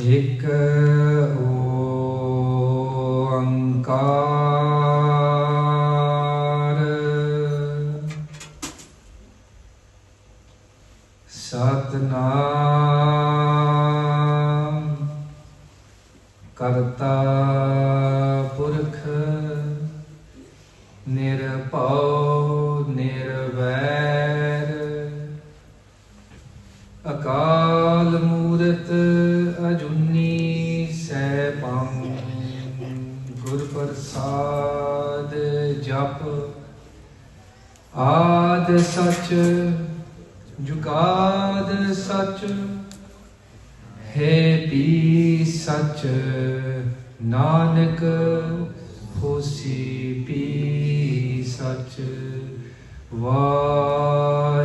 एक ओंकार सतनाम करता पुरख निरभव निर्वैर अकाल मूरत अजुनी सैभं गुर प्रसाद जप आद सच जुगाद सच है भी सच नानक होसी भी सच वाहेगुरु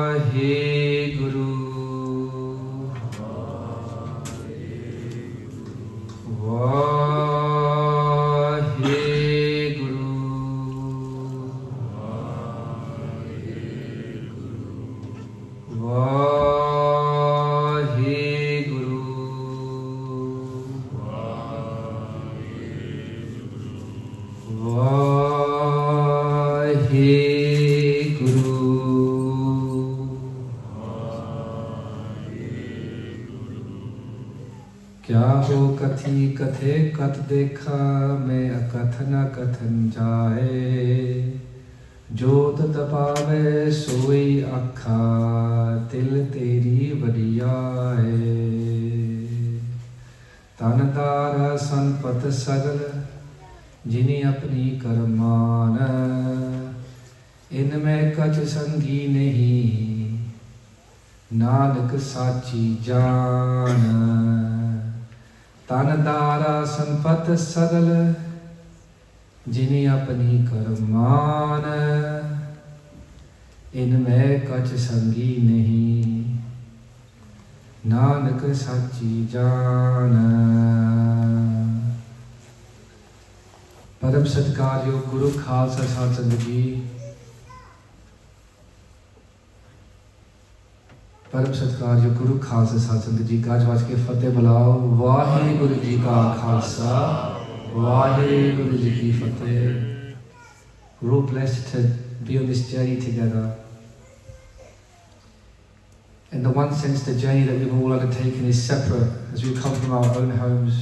वाहेगुरु वाहेगुरु वाहेगुरु वाहेगुरु क्या हो कथी कथे कथ देखा मैं अकथ न कथन जाए जोत तपावे सोई आखा तिल तेरी वडियाए तन तारा संपत सगल जिनी अपनी करमान इनमें कछ संगी नहीं नानक साची जान तन तारा संपत सगल जिनी अपनी करमान इनमें कछ संगी नहीं नानक साची जान। परम सत्कारयोग गुरु खालसा साध संगत जी, परम सत्कारयोग गुरु खालसा साध संगत जी, गाज-वाज के फतेह बुलाओ। वाहिगुरु जी का खालसा, वाहिगुरु जी की फतेह। We're all blessed to be on this journey together. In the one sense, the journey that we've all undertaken is separate as we come from our own homes,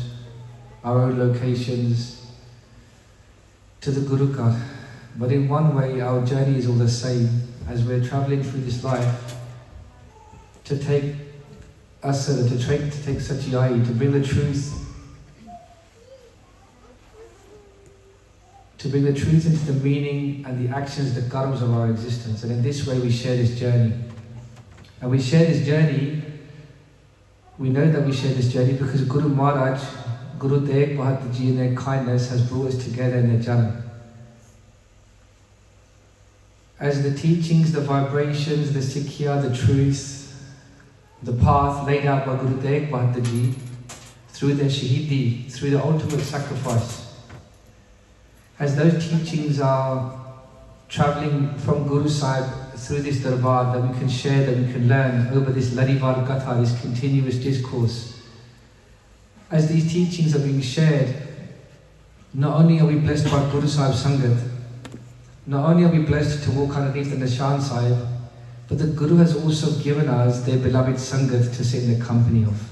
our own locations, to the Guru God. But in one way, our journey is all the same as we're traveling through this life to take asana, to take satyai, to bring the truth, into the meaning and the actions, the karmas of our existence. And in this way, we share this journey. And we share this journey, we know that we share this journey because Guru Maharaj, Guru Tegh Bahadur Ji in their kindness has brought us together in their jana. As the teachings, the vibrations, the Sikhya, the truth, the path laid out by Guru Tegh Bahadur Ji through their shahidi, through the ultimate sacrifice, as those teachings are travelling from Guru Sahib through this darbar that we can share, that we can learn over this Larivar Katha, this continuous discourse. As these teachings are being shared, not only are we blessed by Guru Sahib Sangat, not only are we blessed to walk underneath the Nishan Sahib, but the Guru has also given us their beloved Sangat to sit in the company of.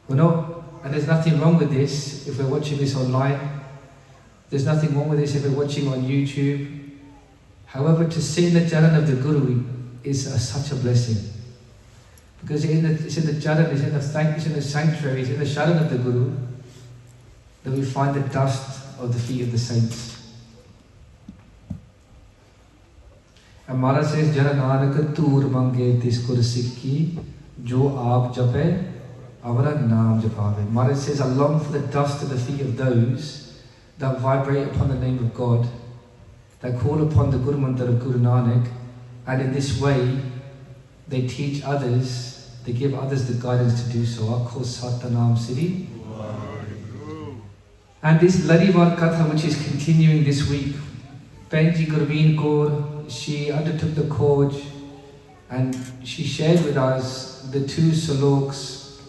We're not, and there's nothing wrong with this if we're watching this online. There's nothing wrong with this if we're watching on YouTube. However, to sit in the Jalan of the Guru is such a blessing. Because it's in the Jalan, it's in the sanctuary, it's in the Sharan of the Guru that we find the dust of the feet of the saints. And Maharaj says, Jana Nanak tur mange discourse Sikhi, jo aap jape, avara naam japave. Maharaj says, I long for the dust of the feet of those that vibrate upon the name of God, that call upon the Guru Mantra of Guru Nanak, and in this way they teach others, they give others the guidance to do so. Akho Satanam Siddhi. And this Larivar Katha, which is continuing this week, Benji Gurveen Kaur, she undertook the Khoj and she shared with us the two Saloks,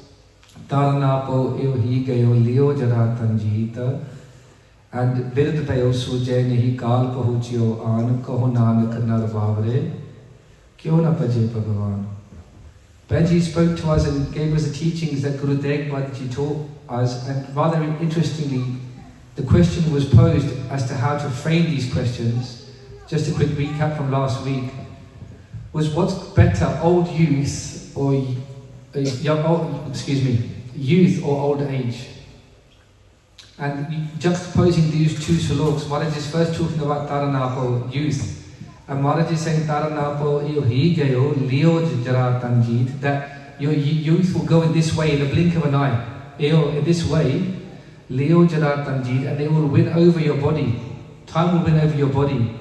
Tarnapo eo hi gayo leo jara tanjita, and Bird payo suje nehi kal pahuchio an kaho nanak nar bavre, kyo na paje Bhagavan. Benji spoke to us and gave us the teachings that Guru Tegh Bahadur Ji taught us, and rather interestingly, the question was posed as to how to frame these questions. Just a quick recap from last week was what's better, old youth or youth or old age? And juxtaposing these two saloks, Maharaj is first talking about Taranapo, youth. And Maharaj is saying, Taranapo hi gayo leo jara tanjit, that your youth will go in this way in the blink of an eye. In this way, leo jara tanjit, and they will win over your body. Time will win over your body.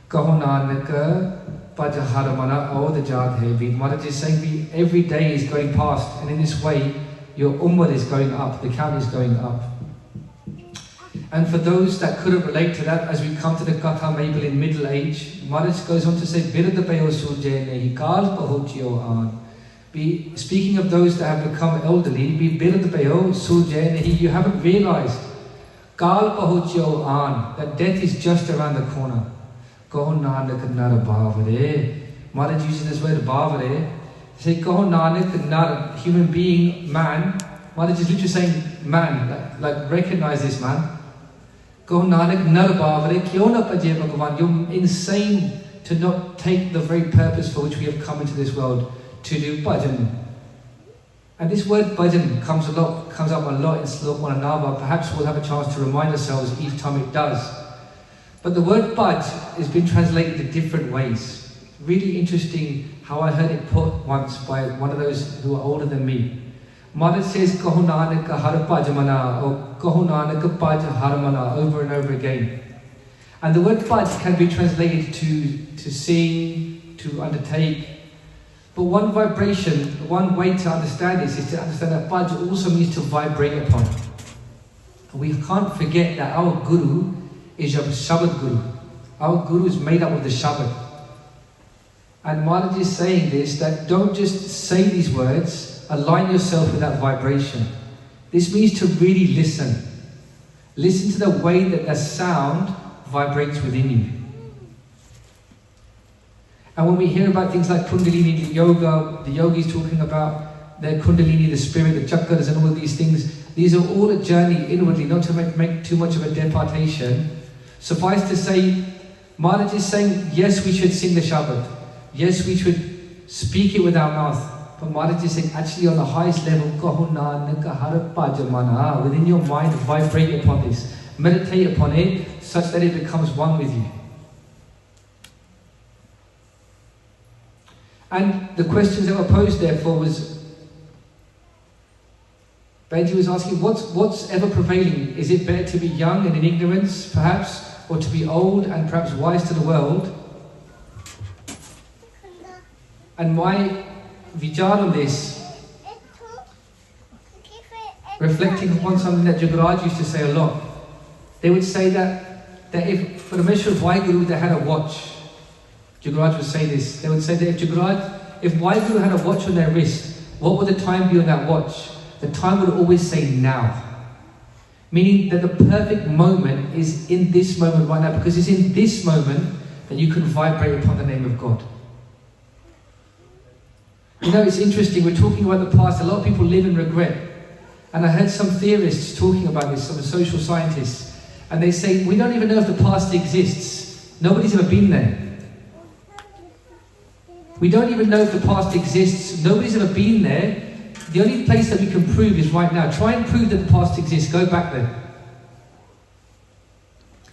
Kaho nanaka pajaharamana o the jad hevi. Maharaj is saying every day is going past, and in this way, your ummah is going up, the count is going up. And for those that couldn't relate to that, as we come to the Katha maybe in middle age, Maharaj goes on to say, be speaking of those that have become elderly, you haven't realized that death is just around the corner. Maharaj uses this word bhavare. Say human being, man. Maharaj is literally saying man, like recognize this man. You're insane to not take the very purpose for which we have come into this world, to do bhajan. And this word bhajan comes up a lot in Salok Mananava. Perhaps we'll have a chance to remind ourselves each time it does. But the word bhaj has been translated in different ways. Really interesting how I heard it put once by one of those who are older than me. Maharaj says, Kaho Nanaka har pajamana, or Kaho Nanaka paj haramana, over and over again. And the word paj can be translated to sing, to undertake. But one vibration, one way to understand this is to understand that paj also means to vibrate upon. We can't forget that our Guru is a Shabad Guru. Our Guru is made up of the Shabad. And Maharaj is saying this, that don't just say these words, align yourself with that vibration. This means to really listen. Listen to the way that the sound vibrates within you. And when we hear about things like Kundalini yoga, the yogis talking about their Kundalini, the spirit, the chakras and all of these things, these are all a journey inwardly, not to make too much of a departation. Suffice to say, Maharaj is saying, yes, we should sing the Shabad. Yes, we should speak it with our mouth. But Maharaj is saying, actually on the highest level, within your mind, vibrate upon this. Meditate upon it, such that it becomes one with you. And the questions that were posed therefore was, Benji was asking, what's ever prevailing? Is it better to be young and in ignorance, perhaps, or to be old and perhaps wise to the world? And my vichar on this, reflecting upon something that Jagaraj used to say a lot, they would say that if, for the measure of WhyGuru, they had a watch. Jagaraj would say this. They would say that if WhyGuru had a watch on their wrist, what would the time be on that watch? The time would always say now. Meaning that the perfect moment is in this moment right now, because it's in this moment that you can vibrate upon the name of God. You know, it's interesting, we're talking about the past. A lot of people live in regret. And I heard some theorists talking about this, some social scientists, and they say, we don't even know if the past exists. Nobody's ever been there. We don't even know if the past exists. Nobody's ever been there. The only place that we can prove is right now. Try and prove that the past exists. Go back there.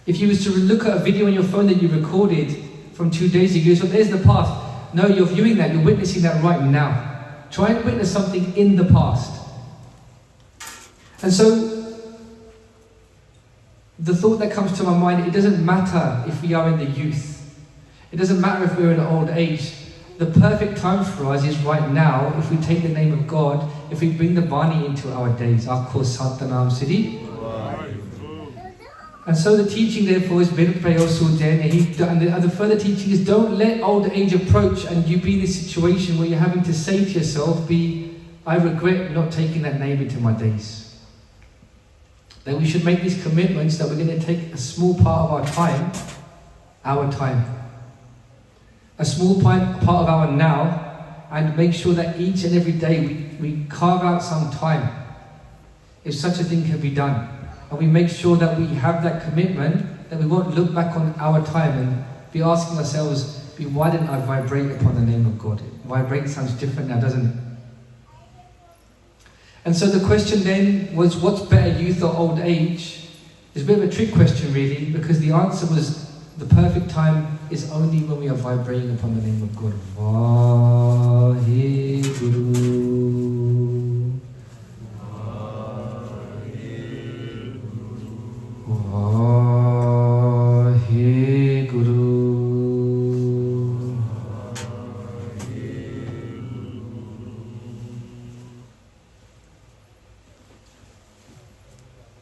If you was to look at a video on your phone that you recorded from 2 days ago, so there's the past. No, you're viewing that, you're witnessing that right now. Try and witness something in the past. And so, the thought that comes to my mind, it doesn't matter if we are in the youth. It doesn't matter if we're in old age. The perfect time for us is right now, if we take the name of God, if we bring the Bani into our days. Aakho Satanam Siddhi. And so the teaching therefore is and the further teaching is don't let old age approach and you be in this situation where you're having to say to yourself, I regret not taking that name into my days. That we should make these commitments that we're going to take a small part of our time, a small part of our now, and make sure that each and every day we carve out some time, if such a thing can be done. And we make sure that we have that commitment, that we won't look back on our time and be asking ourselves, why didn't I vibrate upon the name of God? Vibrate sounds different now, doesn't it? And so the question then was, what's better, youth or old age? It's a bit of a trick question really, because the answer was the perfect time is only when we are vibrating upon the name of God. WhyGuru.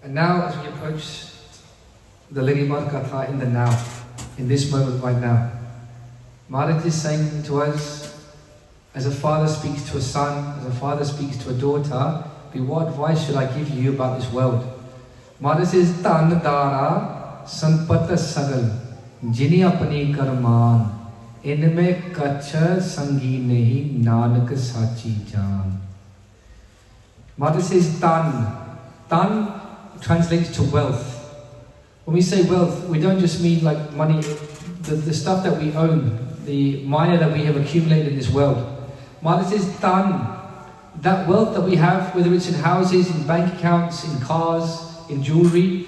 And now as we approach the Lady Markatha in the now, in this moment right now, Maharaj is saying to us, as a father speaks to a son, as a father speaks to a daughter, what advice should I give you about this world? Maharaj says, Tan Dara Sanpat Sagal Jini Apani Karman Inme Kacha Sangi Nahi Nanak Sachi Jaan. Maharaj says, Tan. Tan translates to wealth. When we say wealth, we don't just mean like money, the stuff that we own, the maya that we have accumulated in this world. Maharaj says, Tan, that wealth that we have, whether it's in houses, in bank accounts, in cars, in jewelry.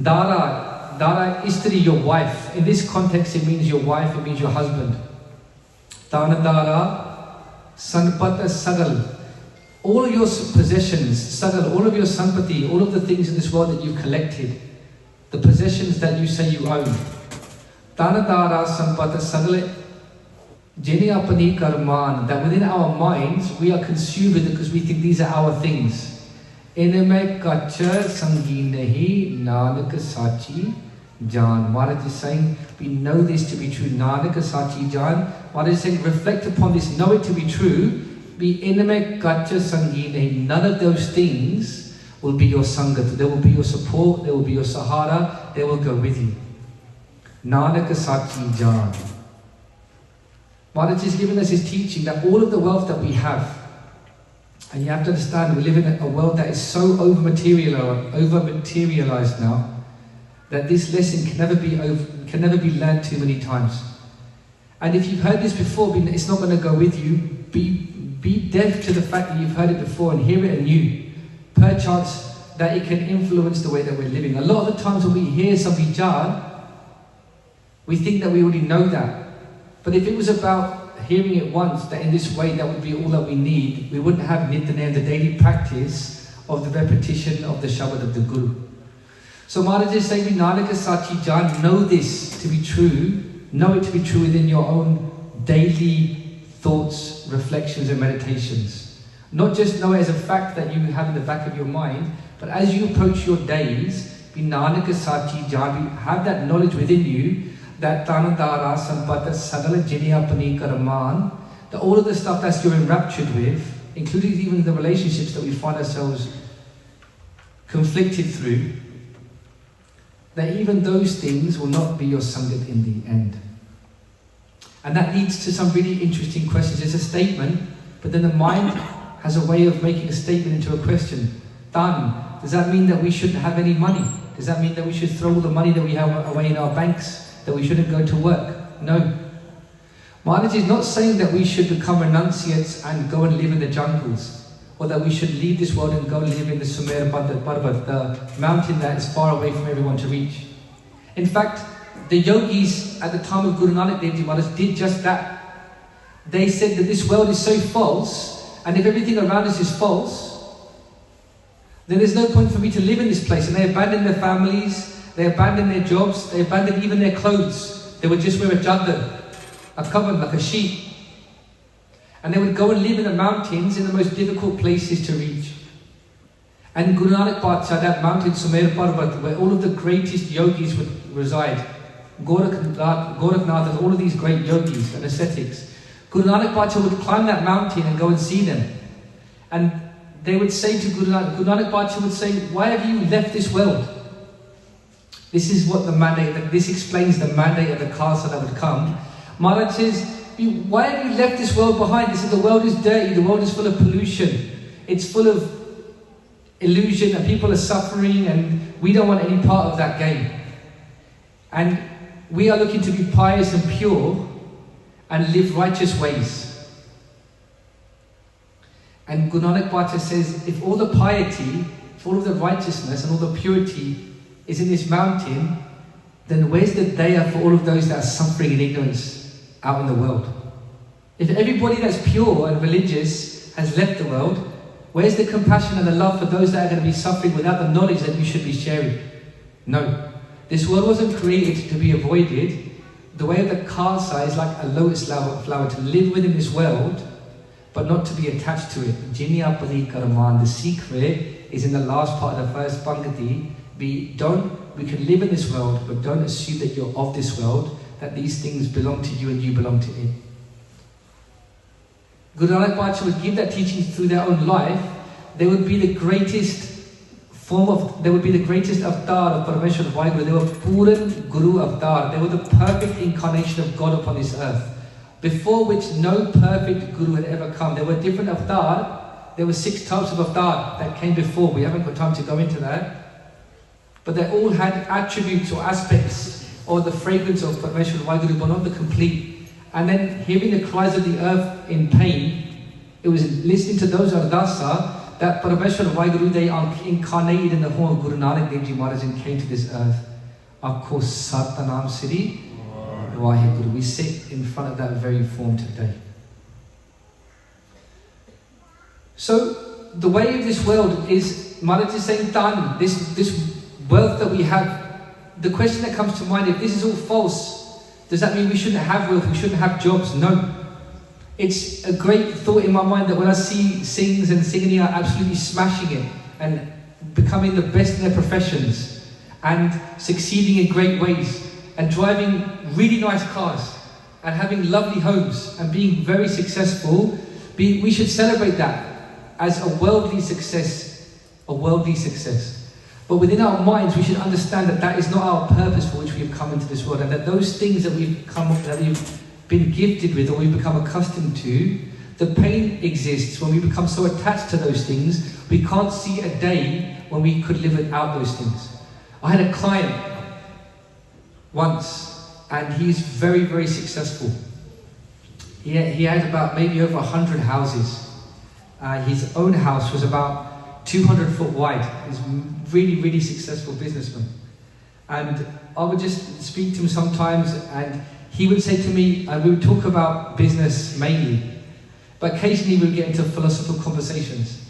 Dara, Dara Istri, your wife. In this context, it means your wife, it means your husband. Tana Dara, Sanpata Sagal. All of your possessions, Sagal, all of your sampati, all of the things in this world that you've collected, the possessions that you say you own. Tana Dara Sanpata Sagal, Jeni Apani Karman, that within our minds we are consumed with it because we think these are our things. Inme kacha sangi nahi Nanak sachi jaan. Maharaj is saying, we know this to be true. Nanak sachi jaan. Maharaj is saying, reflect upon this, know it to be true. Be inme kacha sangi nahi. None of those things will be your sangat. They will be your support, they will be your sahara, they will go with you. Nanak sachi jaan. Maharaj is giving us his teaching that all of the wealth that we have, and you have to understand, we live in a world that is so over-materialized now, that this lesson can never be learned too many times. And if you've heard this before, it's not going to go with you. Be deaf to the fact that you've heard it before and hear it anew. Perchance that it can influence the way that we're living. A lot of the times when we hear some vichar, we think that we already know that. But if it was about hearing it once, that in this way that would be all that we need, we wouldn't have Nitnem, the daily practice of the repetition of the Shabad of the Guru. So Maharaj is saying, Nanak Sachi Jaan, know this to be true, know it to be true within your own daily thoughts, reflections and meditations. Not just know it as a fact that you have in the back of your mind, but as you approach your days, be Nanak Sachi Jaan, have that knowledge within you, that Tanadara Sampata Sagala Jiniyapani Karaman, that all of the stuff that you're enraptured with, including even the relationships that we find ourselves conflicted through, that even those things will not be your sangat in the end. And that leads to some really interesting questions. It's a statement, but then the mind has a way of making a statement into a question. Tan, does that mean that we shouldn't have any money? Does that mean that we should throw all the money that we have away in our banks? That we shouldn't go to work? No. Maharaj is not saying that we should become renunciates and go and live in the jungles, or that we should leave this world and go live in the Sumer Parvat, the mountain that is far away from everyone to reach. In fact, the yogis at the time of Guru Nanak Dev Ji Maharaj did just that. They said that this world is so false, and if everything around us is false, then there's no point for me to live in this place. And they abandoned their families, they abandoned their jobs, they abandoned even their clothes. They would just wear a chadar, a cover like a sheet. And they would go and live in the mountains in the most difficult places to reach. And Guru Nanak Parchar, that mountain Sumer Parvat, where all of the greatest yogis would reside, Gorakhnath and all of these great yogis and ascetics, Guru Nanak Parchar would climb that mountain and go and see them. And they would say to Guru Nanak Parchar would say, why have you left this world? This is what the mandate, this explains the mandate of the Khalsa that would come. Maharaj says, why have you left this world behind? He said, the world is dirty, the world is full of pollution, it's full of illusion, and people are suffering, and we don't want any part of that game. And we are looking to be pious and pure and live righteous ways. And Guru Nanak Parchar says, if all the piety, if all of the righteousness and all the purity is in this mountain, then where's the daya for all of those that are suffering in ignorance out in the world? If everybody that's pure and religious has left the world, where's the compassion and the love for those that are going to be suffering without the knowledge that you should be sharing? No. This world wasn't created to be avoided. The way of the Khalsa is like a lotus flower, to live within this world, but not to be attached to it. Jinya Pali Karaman, the secret is in the last part of the first Pankati. We can live in this world, but don't assume that you're of this world, that these things belong to you and you belong to it. Guru Nanak Parchar would give that teaching through their own life. They would be the greatest avatar of Parmeshwar WhyGuru. They were Puran Guru avatar. They were the perfect incarnation of God upon this earth, before which no perfect Guru had ever come. There were different avatar. There were 6 types of avatar that came before. We haven't got time to go into that. But they all had attributes or aspects or the fragrance of Parmeshwar WhyGuru, but not the complete. And then hearing the cries of the earth in pain, it was listening to those ardasa that Parmeshwar WhyGuru, they are incarnated in the form of Guru Nanak Dev Ji Maharaj and came to this earth. Aapko Satanam Sri WhyGuru. We sit in front of that very form today. So the way of this world is, Maharaj is saying, Tan, this wealth that we have, the question that comes to mind, if this is all false, does that mean we shouldn't have wealth, we shouldn't have jobs? No. It's a great thought in my mind that when I see Singhs and Singhini are absolutely smashing it and becoming the best in their professions and succeeding in great ways and driving really nice cars and having lovely homes and being very successful, we should celebrate that as a worldly success, But within our minds, we should understand that that is not our purpose for which we have come into this world, and that those things that we've been gifted with or we've become accustomed to, the pain exists when we become so attached to those things, we can't see a day when we could live without those things. I had a client once, and he's very, very successful. He had about maybe over 100 houses. His own house was about 200 foot wide. He's really, really successful businessman. And I would just speak to him sometimes, and he would say to me, we would talk about business mainly, but occasionally we would get into philosophical conversations.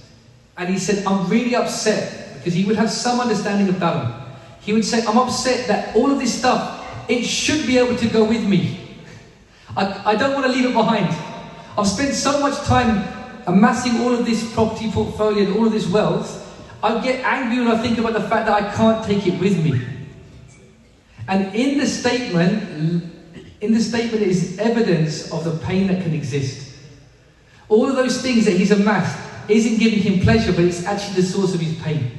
And he said, I'm really upset, because he would have some understanding of Dharma. He would say, I'm upset that all of this stuff, it should be able to go with me. I don't want to leave it behind. I've spent so much time amassing all of this property portfolio and all of this wealth. I get angry when I think about the fact that I can't take it with me. And in the statement is evidence of the pain that can exist. All of those things that he's amassed isn't giving him pleasure, but it's actually the source of his pain.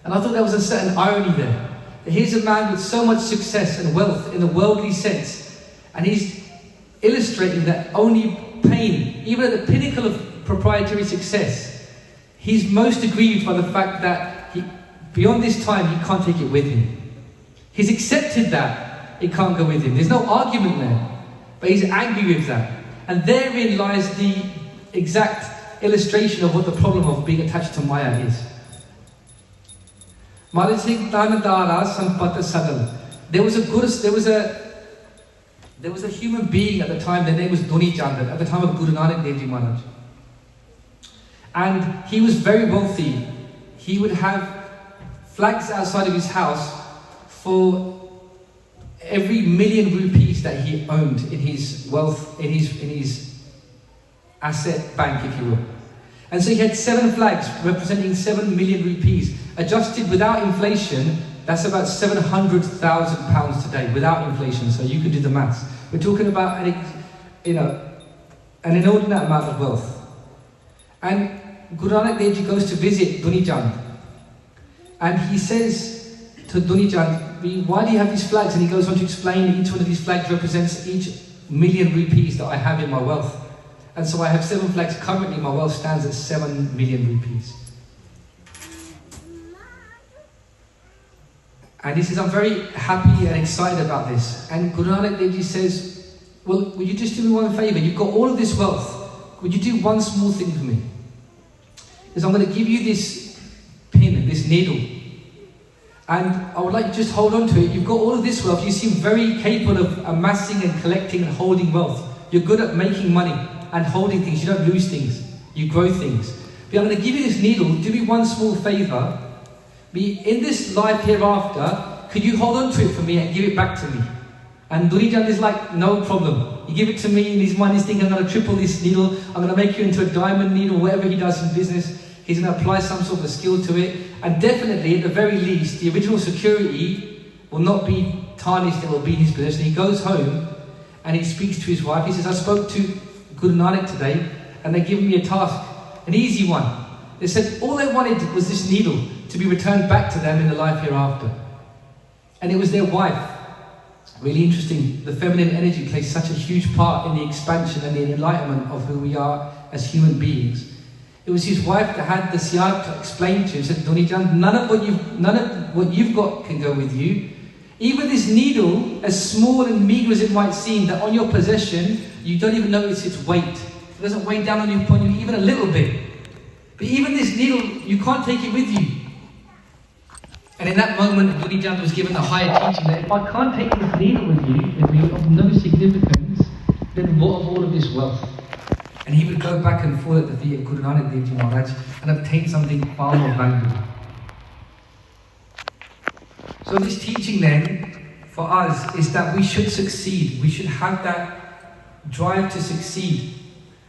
And I thought there was a certain irony there. That here's a man with so much success and wealth in a worldly sense, and he's illustrating that only pain, even at the pinnacle of proprietary success, he's most aggrieved by the fact that beyond this time he can't take it with him. He's accepted that it can't go with him. There's no argument there, but he's angry with that. And therein lies the exact illustration of what the problem of being attached to Maya is. There was a human being at the time, their name was Doni Chandan, at the time of Guru Nanak Dev Ji Maharaj. And he was very wealthy. He would have flags outside of his house for every million rupees that he owned in his wealth, in his asset bank, if you will. And so he had 7 flags representing 7 million rupees. Adjusted without inflation, that's about £700,000 today, without inflation, so you can do the maths. We're talking about an inordinate amount of wealth. And Guru Nanak Dev Ji goes to visit Duni Chand, and he says to Duni Chand, why do you have these flags? And he goes on to explain that each one of these flags represents each million rupees that I have in my wealth. And so I have 7 flags. Currently my wealth stands at 7 million rupees. And he says, I'm very happy and excited about this. And Guru Nanak Dev Ji says, well, would you just do me one favour? You've got all of this wealth. Would you do one small thing for me? Because I'm going to give you this pin, this needle. And I would like you to just hold on to it. You've got all of this wealth. You seem very capable of amassing and collecting and holding wealth. You're good at making money and holding things. You don't lose things. You grow things. But I'm going to give you this needle. Do me one small favour. In this life hereafter, could you hold on to it for me and give it back to me? And Duni Chand is like, no problem. You give it to me, in his mind he's thinking, I'm going to triple this needle, I'm going to make you into a diamond needle, whatever he does in business. He's going to apply some sort of a skill to it. And definitely, at the very least, the original security will not be tarnished, it will be in his possession. He goes home and he speaks to his wife. He says, I spoke to Guru Nanak today and they've given me a task, an easy one. They said all they wanted was this needle to be returned back to them in the life hereafter. And it was their wife. Really interesting. The feminine energy plays such a huge part in the expansion and the enlightenment of who we are as human beings. It was his wife that had the siyar to explain to him. Said, Duni Chand, none of what you've got can go with you. Even this needle, as small and meager as it might seem, that on your possession, you don't even notice its weight. It doesn't weigh down on you even a little bit. But even this needle, you can't take it with you. And in that moment, Duni Chand was given the higher teaching that if I can't take this needle with me of no significance, then what of all of this wealth? And he would go back and forth at the feet of Guru Nanak Dev Ji Maharaj and obtain something far more valuable. So this teaching then, for us, is that we should succeed. We should have that drive to succeed.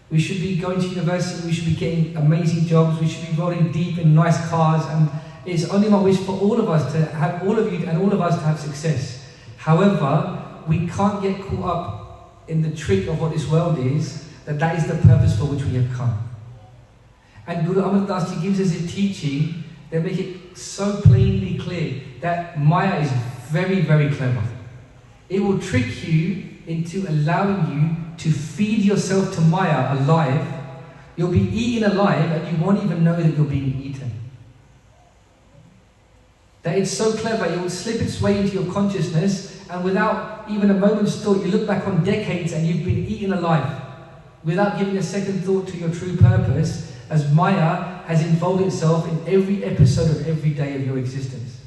We should be going to university, we should be getting amazing jobs, we should be rolling deep in nice cars, and it's only my wish for all of us to have, all of you and all of us to have success. However, we can't get caught up in the trick of what this world is, that is the purpose for which we have come. And Guru Amar Das Ji gives us a teaching that make it so plainly clear that Maya is very, very clever. It will trick you into allowing you to feed yourself to Maya alive. You'll be eaten alive and you won't even know that you're being eaten. That it's so clever, it will slip its way into your consciousness, and without even a moment's thought, you look back on decades and you've been eaten alive, without giving a second thought to your true purpose, as Maya has involved itself in every episode of every day of your existence.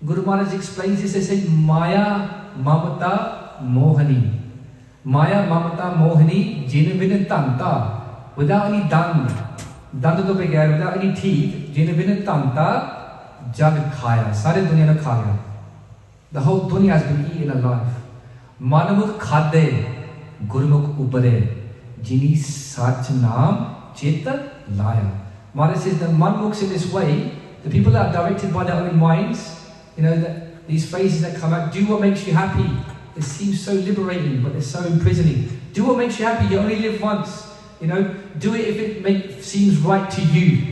Guru Maharaj explains this, they say, Maya Mamata Mohani. Maya Mamata Mohani Jinavina Tanta. Without any dand, without any teeth, Jinavina Tanta. Jag khaya, sare dunya ne khaya. The whole dunya has been eaten alive. Manamukh khade, Gurmukh upare, jini sach naam cheta laya. Maharaj says the manmukhs in this way, the people that are directed by their own minds, these phrases that come out, do what makes you happy. It seems so liberating, but it's so imprisoning. Do what makes you happy, you only live once. Do it if it seems right to you.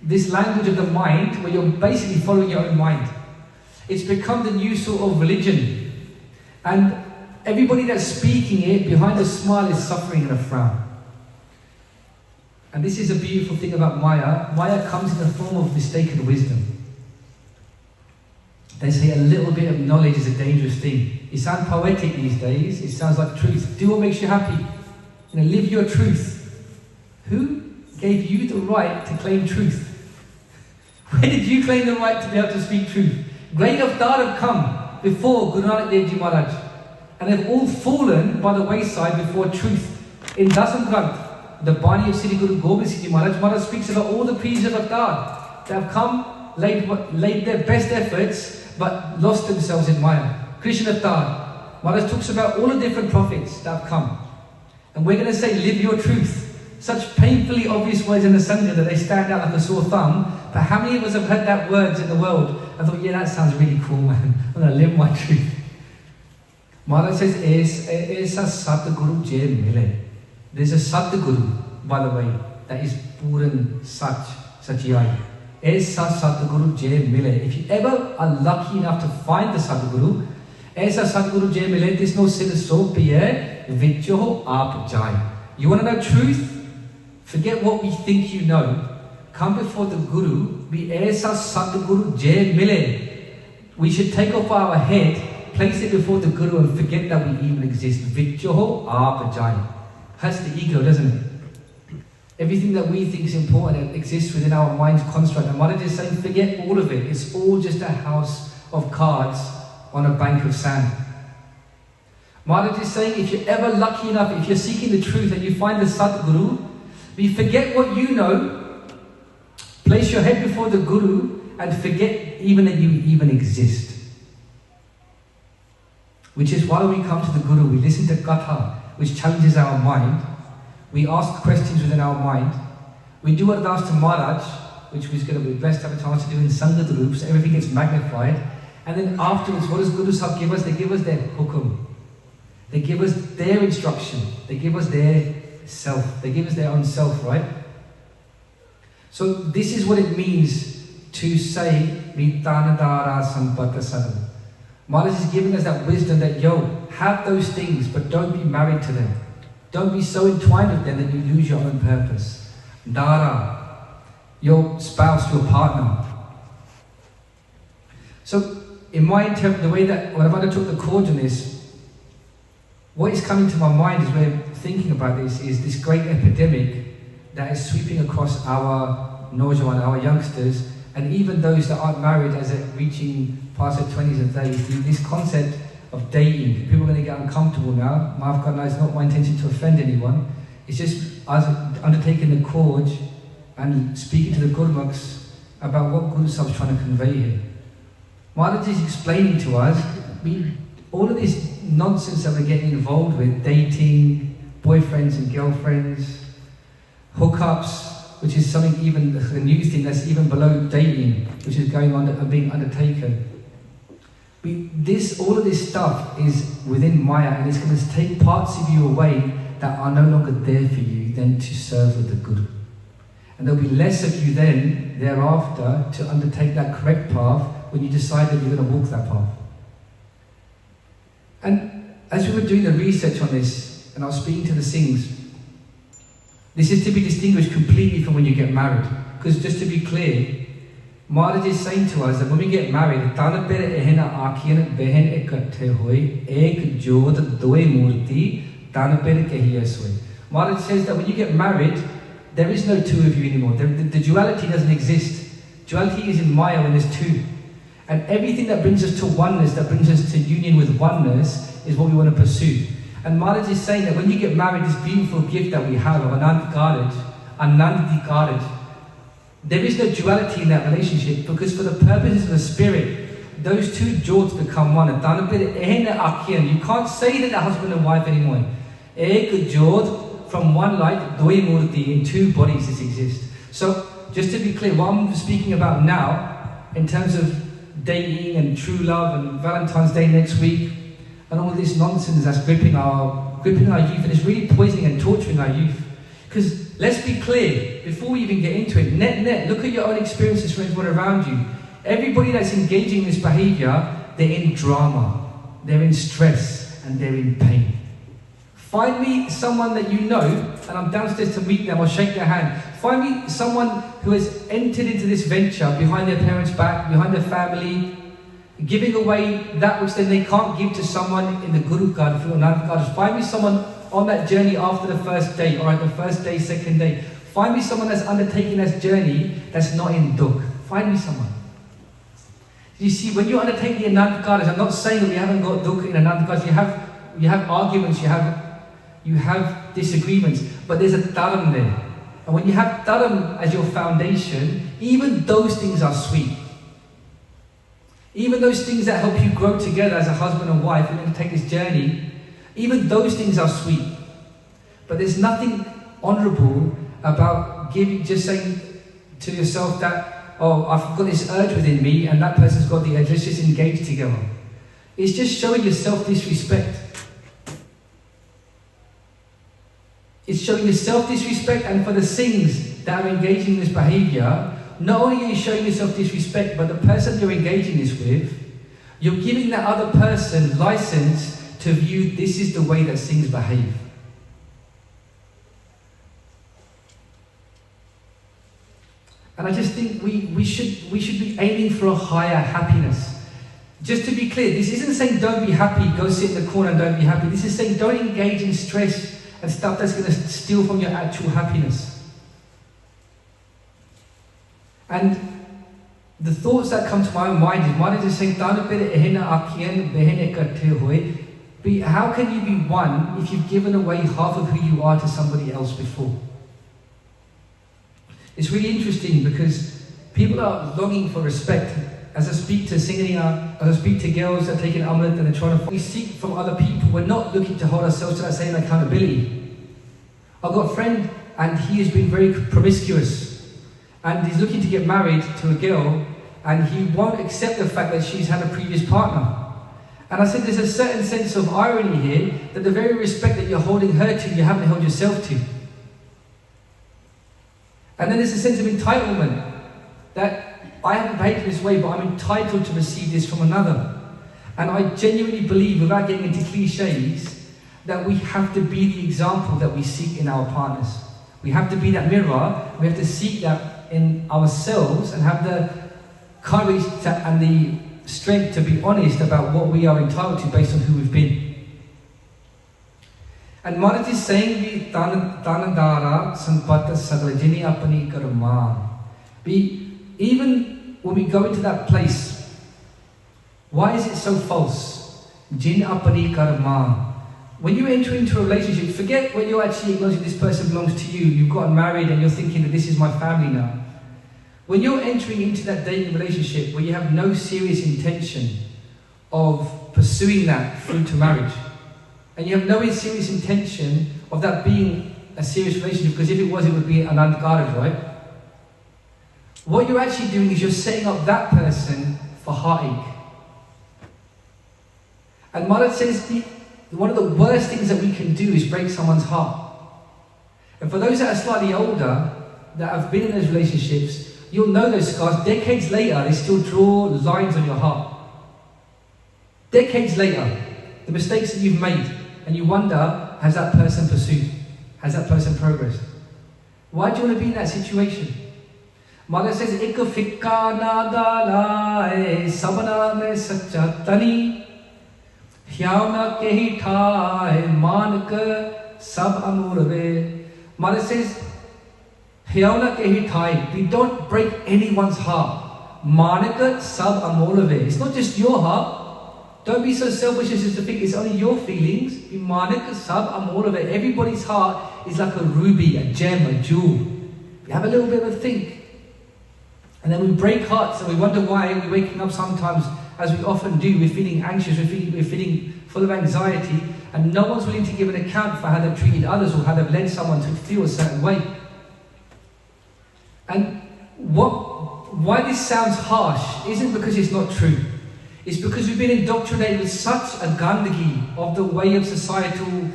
This language of the mind, where you're basically following your own mind. It's become the new sort of religion. And everybody that's speaking it, behind a smile, is suffering and a frown. And this is a beautiful thing about Maya. Maya comes in the form of mistaken wisdom. They say a little bit of knowledge is a dangerous thing. It sounds poetic these days. It sounds like truth. Do what makes you happy. Live your truth. Who gave you the right to claim truth? When did you claim the right to be able to speak truth? Great Avtar have come before Guru Nanak Dev Ji Maharaj, and they've all fallen by the wayside before truth. In Dasam Granth, the Bani of Sri Guru Gobind Singh Ji Maharaj, Maharaj speaks about all the preachers of Avtar that have come, laid their best efforts, but lost themselves in Maya. Krishna Avtar, Maharaj talks about all the different prophets that have come. And we're going to say, live your truth. Such painfully obvious words in the Sangha that they stand out like a sore thumb, But how many of us have heard that words in the world and thought, yeah, that sounds really cool, man. I'm going to live my truth. Maharaj says, Aisa Satguru Je Mile. There's a Satguru, by the way, that is Puran Sach, Sachiyai. Aisa Satguru Je Mile. If you ever are lucky enough to find the Satguru, Aisa Satguru Je Mile, there's no sin so piye, vicho aap jai. You want to know truth? Forget what we think you know. Come before the Guru, be Aisa Satguru Je Mile. We should take off our head, place it before the Guru and forget that we even exist. Vicho aap jai. Hurts the ego, doesn't it? Everything that we think is important exists within our mind's construct. And Maharaj is saying, forget all of it. It's all just a house of cards on a bank of sand. Maharaj is saying, if you're ever lucky enough, if you're seeking the truth and you find the Satguru, we forget what you know, place your head before the Guru and forget even that you even exist. Which is why we come to the Guru, we listen to Katha, which challenges our mind. We ask questions within our mind. We do ardas to Maharaj, which we're going to be blessed to have a chance to do in Sangat groups. Everything gets magnified. And then afterwards, what does Guru Sahib give us? They give us their hukum. They give us their instruction. They give us their self. They give us their own self, right? So this is what it means to say, Vitanadara Sampata Sadhu. Maharaj is giving us that wisdom that, have those things, but don't be married to them. Don't be so entwined with them that you lose your own purpose. Dara, your spouse, your partner. So, in my the way that, when I've undertook the course on this, what is coming to my mind as we're thinking about this is this great epidemic that is sweeping across our Nojawan, our youngsters, and even those that aren't married as they're reaching past their 20s and 30s, this concept of dating. People are going to get uncomfortable now. It's not my intention to offend anyone. It's just us undertaking the course and speaking to the Gurmukhs about what Guru Sahib is trying to convey here. Maharaj is explaining to us, all of this nonsense that we're getting involved with, dating, boyfriends and girlfriends, hookups, which is something even, a new thing that's even below dating, which is going on and being undertaken. All of this stuff is within Maya, and it's going to take parts of you away that are no longer there for you than to serve with the Guru. And there'll be less of you then, thereafter, to undertake that correct path when you decide that you're going to walk that path. And as we were doing the research on this, and I was speaking to the Singhs, this is to be distinguished completely from when you get married. Because just to be clear, Maharaj is saying to us that when we get married, Maharaj says that when you get married, there is no two of you anymore. The duality doesn't exist. Duality is in Maya when there's two. And everything that brings us to oneness, that brings us to union with oneness, is what we want to pursue. And Maharaj is saying that when you get married, this beautiful gift that we have of Anand Karaj, there is no duality in that relationship, because for the purposes of the spirit, those two jyots become one. You can't say that they're husband and wife anymore. Ek jyot, from one light, doi murti, in two bodies this exists. So, just to be clear, what I'm speaking about now, in terms of dating and true love and Valentine's Day next week, and all this nonsense that's gripping our youth, and it's really poisoning and torturing our youth. Because let's be clear, before we even get into it, net, look at your own experiences from everyone around you. Everybody that's engaging in this behavior, they're in drama, they're in stress, and they're in pain. Find me someone that you know, and I'm downstairs to meet them or shake their hand. Find me someone who has entered into this venture behind their parents' back, behind their family, giving away that which then they can't give to someone in the Guru card, through Anand card. Find me someone on that journey after the first day, or at the first day, second day. Find me someone that's undertaking that journey that's not in dukh. Find me someone. You see, when you undertake the Anand cards, I'm not saying that we haven't got dukh in Anand cards. You have arguments, you have disagreements, but there's a dharam there. And when you have dharam as your foundation, even those things are sweet. Even those things that help you grow together as a husband and wife and take this journey, even those things are sweet. But there's nothing honorable about just saying to yourself that oh, I've got this urge within me and that person's got the urge, let's just engage together. It's just showing your self-disrespect. It's showing your self-disrespect, and for the Singhs that are engaging in this behavior, not only are you showing yourself disrespect, but the person you're engaging this with, you're giving that other person license to view this is the way that Singhs behave. And I just think we should be aiming for a higher happiness. Just to be clear, this isn't saying don't be happy, go sit in the corner and don't be happy. This is saying don't engage in stress and stuff that's going to steal from your actual happiness. And the thoughts that come to my mind is saying, how can you be one if you've given away half of who you are to somebody else before? It's really interesting because people are longing for respect. As I speak to Singha, as I speak to girls that are taking Amrit and they're trying to... We seek from other people. We're not looking to hold ourselves to that same accountability. I've got a friend and he has been very promiscuous. And he's looking to get married to a girl and he won't accept the fact that she's had a previous partner. And I said there's a certain sense of irony here that the very respect that you're holding her to, you haven't held yourself to. And then there's a sense of entitlement that I haven't behaved this way, but I'm entitled to receive this from another. And I genuinely believe, without getting into cliches, that we have to be the example that we seek in our partners. We have to be that mirror. We have to seek that in ourselves and have the courage and the strength to be honest about what we are entitled to based on who we've been. And Maharaj is saying, even when we go into that place, why is it so false? Jin apani karma. When you enter into a relationship, forget when you're actually acknowledging this person belongs to you, you've gotten married and you're thinking that this is my family now. When you're entering into that dating relationship where you have no serious intention of pursuing that through to marriage, and you have no serious intention of that being a serious relationship, because if it was, it would be an unguarded, right? What you're actually doing is you're setting up that person for heartache. And Maharaj says one of the worst things that we can do is break someone's heart. And for those that are slightly older, that have been in those relationships, you'll know those scars. Decades later, they still draw lines on your heart. Decades later, the mistakes that you've made, and you wonder, has that person pursued? Has that person progressed? Why do you want to be in that situation? Maharaj says, "Ek fikka na dalai, sabna mein sacha tani, hyav na kehi thai, maan ke sab amur ve." Maharaj says, hyav na kehi thai. We don't break anyone's heart. Maan ke sab amur ve. It's not just your heart. Don't be so selfish as to think it's only your feelings. Everybody's heart is like a ruby, a gem, a jewel. We have a little bit of a think. And then we break hearts and we wonder why we're waking up sometimes, as we often do, we're feeling anxious, we're feeling full of anxiety, and no one's willing to give an account for how they've treated others or how they've led someone to feel a certain way. And why this sounds harsh isn't because it's not true. It's because we've been indoctrinated with such a gandagi of the way of societal,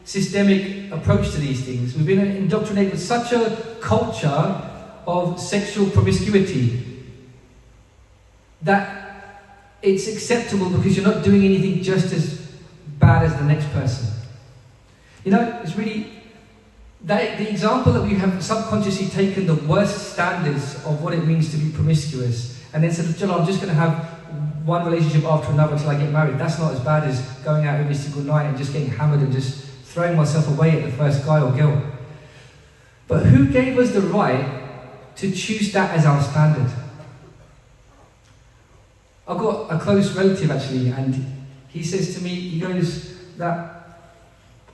systemic approach to these things. We've been indoctrinated with such a culture of sexual promiscuity that it's acceptable because you're not doing anything just as bad as the next person. You know, it's really... the example that we have subconsciously taken the worst standards of what it means to be promiscuous and then said, I'm just going to have one relationship after another until I get married. That's not as bad as going out every single night and just getting hammered and just throwing myself away at the first guy or girl. But who gave us the right to choose that as our standard? I've got a close relative actually, and he says to me, he goes that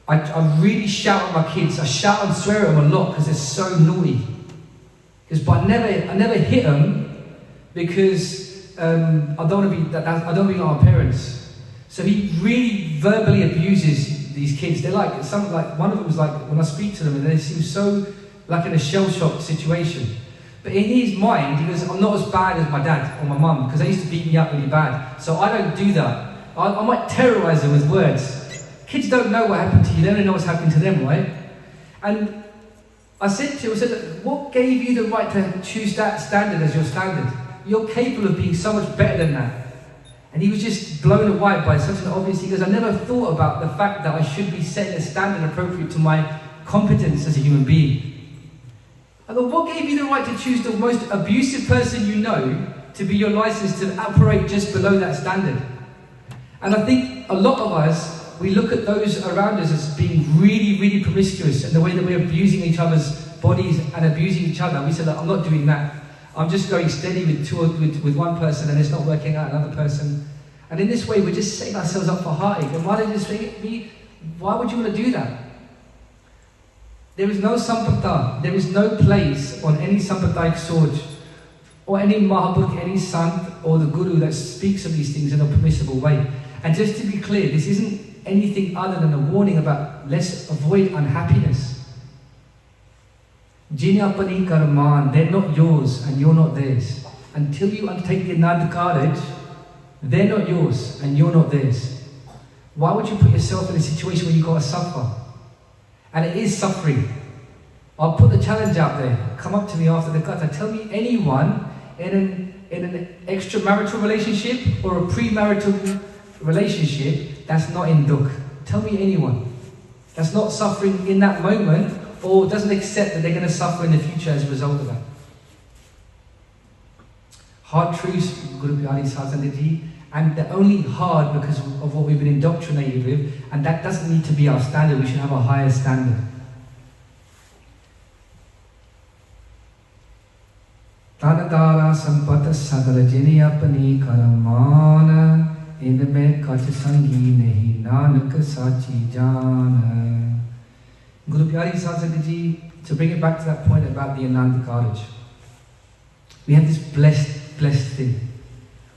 I really shout at my kids. I shout and swear at them a lot because they're so naughty. But I never hit them because I don't want to be like my parents. So he really verbally abuses these kids. They're like one of them is like, when I speak to them, and they seem so like in a shell-shocked situation. But in his mind, he goes, I'm not as bad as my dad or my mum, because they used to beat me up really bad. So I don't do that. I might terrorize them with words. Kids don't know what happened to you, they don't know what's happening to them, right? And I said to him, what gave you the right to choose that standard as your standard? You're capable of being so much better than that. And he was just blown away by such an obvious, he goes, I never thought about the fact that I should be setting a standard appropriate to my competence as a human being. I thought, what gave you the right to choose the most abusive person you know to be your license to operate just below that standard? And I think a lot of us, we look at those around us as being really, really promiscuous in the way that we're abusing each other's bodies and abusing each other. We say, look, I'm not doing that. I'm just going steady with one person and it's not working out another person. And in this way, we're just setting ourselves up for heartache. And why would you want to do that? There is no sampradaya, there is no place on any sampradayic sword or any Mahabook, any Sant or the Guru that speaks of these things in a permissible way. And just to be clear, this isn't anything other than a warning about let's avoid unhappiness. Jinyapani karman, they're not yours and you're not theirs. Until you undertake the Anand Karaj, they're not yours and you're not theirs. Why would you put yourself in a situation where you've got to suffer? And it is suffering. I'll put the challenge out there. Come up to me after the kata. Tell me anyone in an extramarital relationship or a premarital relationship that's not in dukh. Tell me anyone that's not suffering in that moment or doesn't accept that they're going to suffer in the future as a result of that. Hard truths, Guru Tegh Ji, and they're only hard because of what we've been indoctrinated with, and that doesn't need to be our standard. We should have a higher standard. Tanadara sampata sagala jiniyapani karamana inme kach sangi nahi nanak sachi jana. Guru Tegh Ji, to bring it back to that point about the Anand Karaj, we have this blessed thing.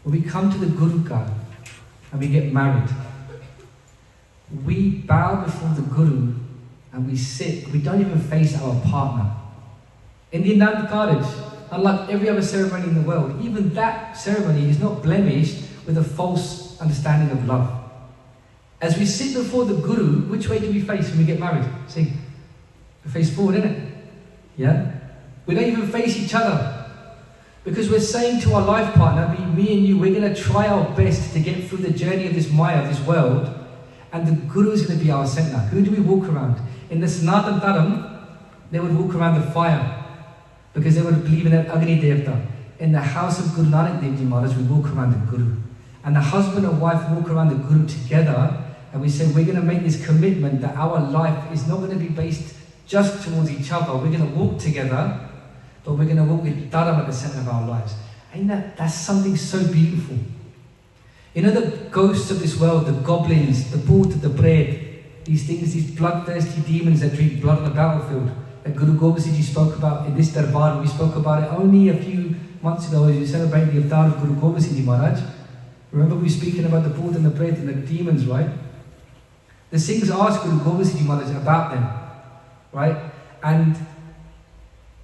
When we come to the Guru Ka and we get married, we bow before the Guru and we sit. We don't even face our partner. In the Anand Karaj, unlike every other ceremony in the world, even that ceremony is not blemished with a false understanding of love. As we sit before the Guru, which way do we face when we get married? See, we face forward, innit? Yeah? We don't even face each other. Because we're saying to our life partner, me and you, we're going to try our best to get through the journey of this Maya, of this world, and the Guru is going to be our center. Who do we walk around? In the Sanatan Dharam, they would walk around the fire, because they would believe in that Agni Devta. In the house of Guru Nanak Dev Ji Maharaj, we walk around the Guru. And the husband and wife walk around the Guru together, and we say we're going to make this commitment that our life is not going to be based just towards each other. We're going to walk together, but we're going to walk with Dharam at the center of our lives. Ain't that's something so beautiful? You know the ghosts of this world, the goblins, the bhoot, the bread, these things, these bloodthirsty demons that drink blood on the battlefield, that Guru Gobind Ji spoke about in this darbar. We spoke about it only a few months ago as we celebrated the avatar of Guru Gobind Ji Maharaj. Remember we were speaking about the bhoot and the bread and the demons, right? The Singhs asked Guru Gobind Ji Maharaj about them, right? And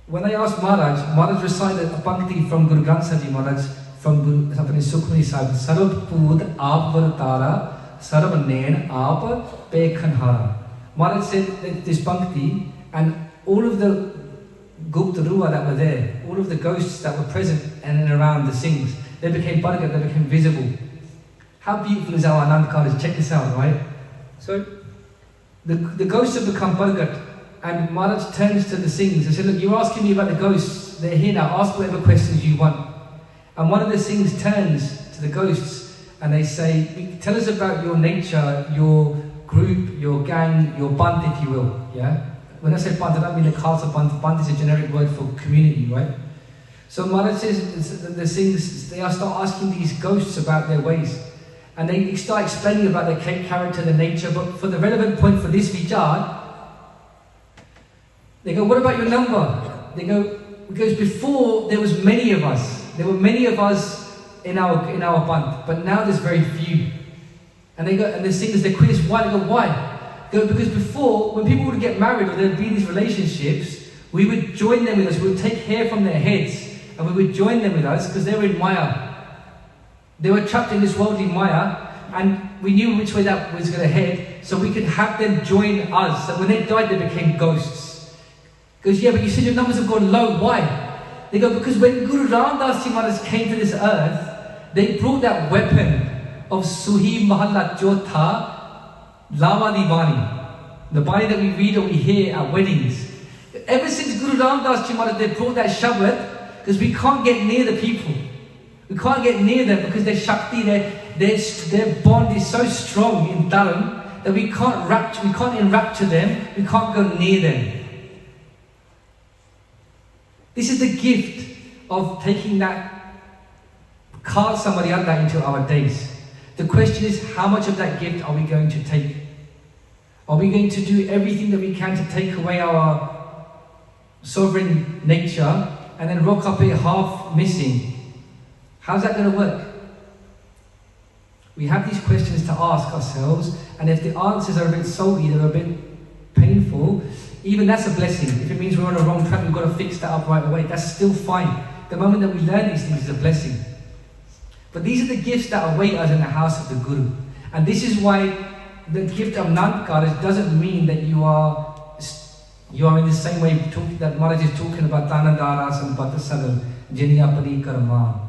when they asked Maharaj recited a pankti from Guru Granth Sahib Ji Maharaj, from Guru Sukhmani Sahib, Sarab Pood Aap Vartara, Sarab Nain Aap Pekhanhara. Maharaj said this pankti, and all of the Gupta Ruwa that were there, all of the ghosts that were present in and around the Singhs, they became Bargat, they became visible. How beautiful is our Anand Karaj? Check this out, right? So, the ghosts have become Bargat, and Maharaj turns to the Singhs and said, look, you're asking me about the ghosts, they're here now, ask whatever questions you want. And one of the Singhs turns to the ghosts and they say, tell us about your nature, your group, your gang, your band, if you will, yeah? When I say band, I don't mean the Khalsa band. Band is a generic word for community, right? So Maharaj says, the Singhs, they start asking these ghosts about their ways. And they start explaining about their character, their nature, but for the relevant point for this vichar, they go, what about your number? They go, because before there was many of us. There were many of us in our band, but now there's very few. And they go, and the Singhs, they quiz, why? They go, why? They go, because before, when people would get married or there'd be these relationships, we would join them with us. We would take hair from their heads and we would join them with us because they were in Maya. They were trapped in this worldly Maya, and we knew which way that was going to head, so we could have them join us. So when they died, they became ghosts. He goes, yeah, but you said your numbers have gone low. Why? They go, because when Guru Ramdas Ji Maharaj came to this earth, they brought that weapon of Suhi Mahalla Chotha Lava Divani, the Bani that we read or we hear at weddings. Ever since Guru Ramdas Ji Maharaj, they brought that Shabad, because we can't get near the people. We can't get near them because their Shakti, their bond is so strong in Dharam that we can't enrapture them, we can't go near them. This is the gift of taking that Khalsa Maryada into our days. The question is, how much of that gift are we going to take? Are we going to do everything that we can to take away our sovereign nature and then rock up here half missing? How's that going to work? We have these questions to ask ourselves, and if the answers are a bit salty, they're a bit painful, even that's a blessing. If it means we're on a wrong track, we've got to fix that up right away, that's still fine. The moment that we learn these things is a blessing. But these are the gifts that await us in the house of the Guru. And this is why the gift of Nantkar doesn't mean that you are in the same way that Maharaj is talking about Tanadaras and Bhattasagal, Jinyapani Karma.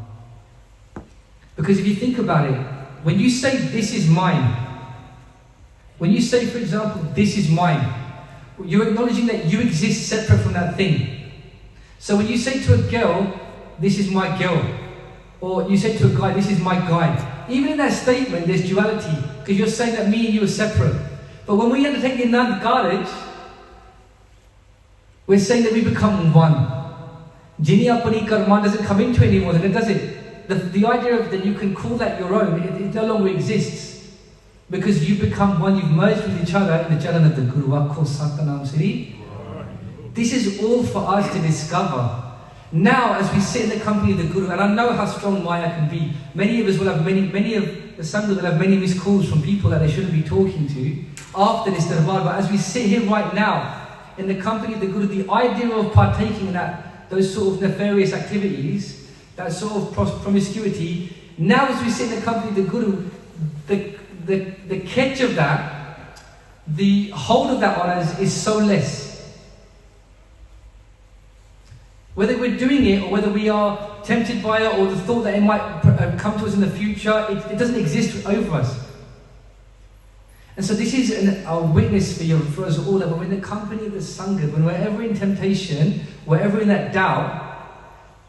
Because if you think about it, when you say this is mine, when you say, for example, this is mine, you're acknowledging that you exist separate from that thing. So when you say to a girl, this is my girl, or you say to a guy, this is my guy, even in that statement there's duality, because you're saying that me and you are separate. But when we undertake the Anand Garage, we're saying that we become one. Jinyapani Karma doesn't come into it anymore, then does it? The idea of that you can call that your own, it no longer exists. Because you become one, you've merged with each other in the Charan of the Guru. This is all for us to discover. Now, as we sit in the company of the Guru, and I know how strong Maya can be, many of us will have many of the Sanghas will have many missed calls from people that they shouldn't be talking to after this Darbar. But as we sit here right now, in the company of the Guru, the idea of partaking in those sort of nefarious activities, that sort of promiscuity, now as we sit in the company of the Guru, the catch of that, the hold of that on us is so less. Whether we're doing it or whether we are tempted by it or the thought that it might come to us in the future, it doesn't exist over us. And so this is a witness for us all, that when we're in the company of the Sangha, when we're ever in temptation, we're ever in that doubt,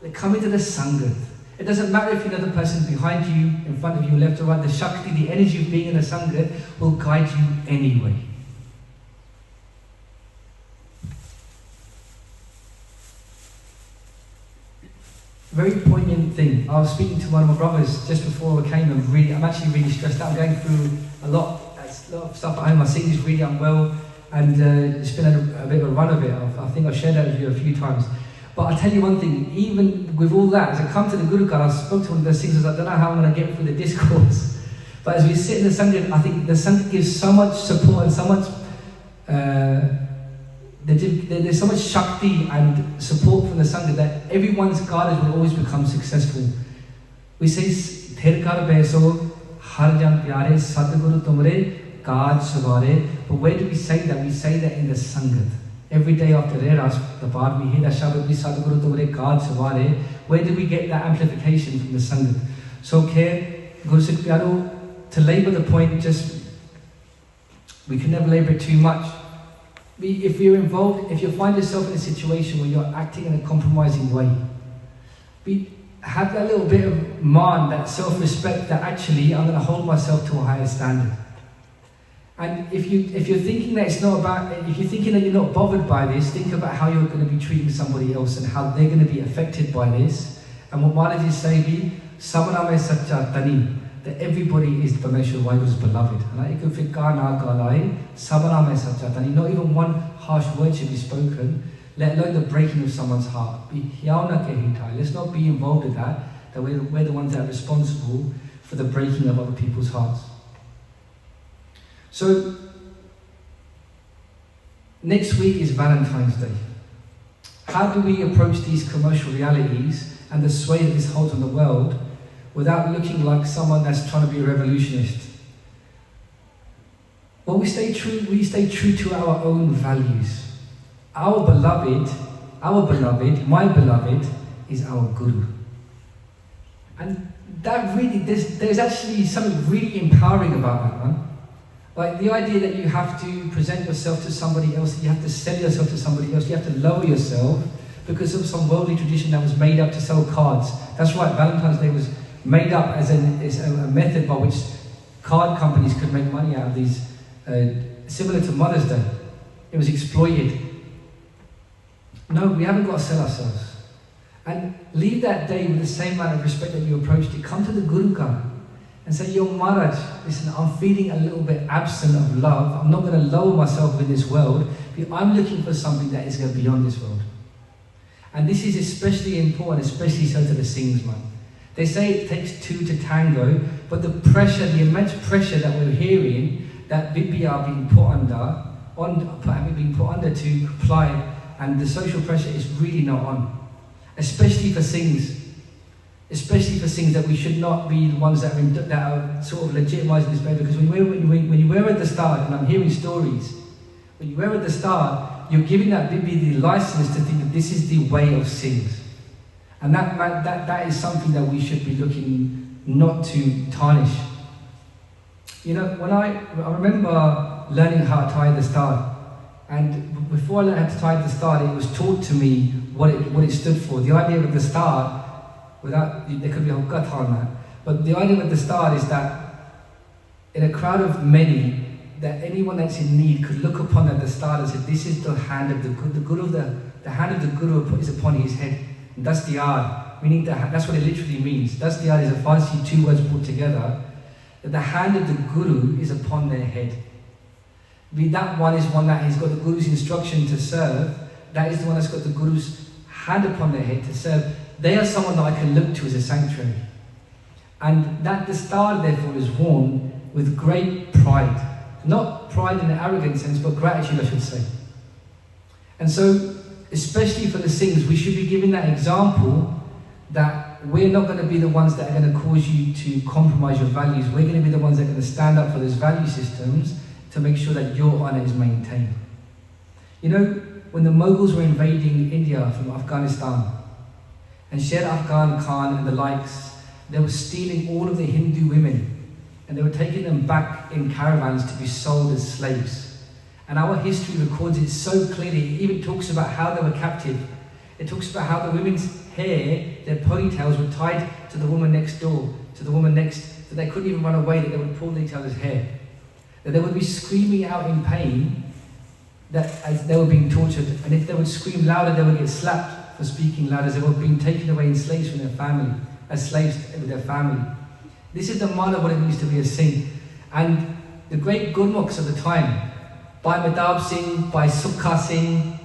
they come into the Sangha. It doesn't matter if you know the person behind you, in front of you, left or right, the Shakti, the energy of being in the Sangha will guide you anyway. Very poignant thing. I was speaking to one of my brothers just before I came, and I'm actually really stressed out. I'm going through a lot of stuff at home. My Sikh is really unwell, and it's been a bit of a run of it. I think I've shared that with you a few times. But I'll tell you one thing, even with all that, as I come to the Guru Ghar, I spoke to one of those things, I don't know how I'm going to get through the discourse. But as we sit in the Sangha, I think the Sangha gives so much support and so much, there's so much Shakti and support from the Sangha that everyone's Gharaj will always become successful. We say, Thir kar beso, har jan pyare, Sadguru tumre, Kaj savare. But where do we say that? We say that in the Sangha. Every day after the bar, we hear that Shabad, Sadguru tumre, Kaj savare. Where do we get that amplification from the Sangha? So, Guru Sikh Pyaro, to labour the point, we can never labour it too much. If you're involved, if you find yourself in a situation where you're acting in a compromising way, have that little bit of man, that self-respect, that actually I'm going to hold myself to a higher standard. And if you're thinking that it's not about, if you're thinking that you're not bothered by this, think about how you're going to be treating somebody else and how they're going to be affected by this. And what Maharaj is saying, Sabana mein sacha tani, that everybody is Parmeshwar WhyGuru's beloved. Not even one harsh word should be spoken, let alone the breaking of someone's heart. Let's not be involved in that we're the ones that are responsible for the breaking of other people's hearts. So, next week is Valentine's Day. How do we approach these commercial realities and the sway that this holds on the world without looking like someone that's trying to be a revolutionist? Well, we stay true to our own values. Our beloved, my beloved, is our Guru. And that really, there's actually something really empowering about that, man. Like the idea that you have to present yourself to somebody else, that you have to sell yourself to somebody else, you have to lower yourself because of some worldly tradition that was made up to sell cards. That's right, Valentine's Day was made up as a method by which card companies could make money out of these, similar to Mother's Day. It was exploited. No, we haven't got to sell ourselves. And leave that day with the same amount of respect that you approached it. Come to the Guru Ka and say, Yo Maharaj, listen, I'm feeling a little bit absent of love. I'm not going to lower myself in this world, but I'm looking for something that is going beyond this world. And this is especially important, especially so to the Singhs, man. They say it takes two to tango, but the pressure, the immense pressure that we're hearing, that Bibia are being put under to comply, and the social pressure is really not on. Especially for Singhs. Especially for Singhs, that we should not be the ones that are sort of legitimising this behaviour. Because when you wear at the start, and I'm hearing stories, when you wear at the start, you're giving that Bibi the licence to think that this is the way of Singhs. And that is something that we should be looking not to tarnish. You know, when I remember learning how to tie the star, and before I learned how to tie the star, it was taught to me what it stood for. The idea of the star, there could be a whole cut on that, but the idea of the star is that in a crowd of many, that anyone that's in need could look upon the star and say, this is the hand of the Guru. The hand of the Guru is upon his head. And that's the art, meaning that's what it literally means. That's the art, is a Farsi, two words put together. That the hand of the Guru is upon their head. That one is one that has got the Guru's instruction to serve. That is the one that's got the Guru's hand upon their head to serve. They are someone that I can look to as a sanctuary. And that the star, therefore, is worn with great pride. Not pride in an arrogant sense, but gratitude, I should say. And so, especially for the Singhs, we should be giving that example that we're not going to be the ones that are going to cause you to compromise your values. We're going to be the ones that are going to stand up for those value systems to make sure that your honour is maintained. You know, when the Mughals were invading India from Afghanistan, and Sher Afghan Khan and the likes, they were stealing all of the Hindu women, and they were taking them back in caravans to be sold as slaves. And our history records it so clearly. It even talks about how they were captive. It talks about how the women's hair, their ponytails, were tied to the woman next door, to the woman next, that they couldn't even run away, that they would pull each other's hair. That they would be screaming out in pain that as they were being tortured, and if they would scream louder, they would get slapped for speaking louder, as they were being taken away in slaves from their family, as slaves with their family. This is the manner of what it means to be a Singh. And the great Gurmukhs of the time, Bhai Mehtab Singh, Bhai Sukha Singh,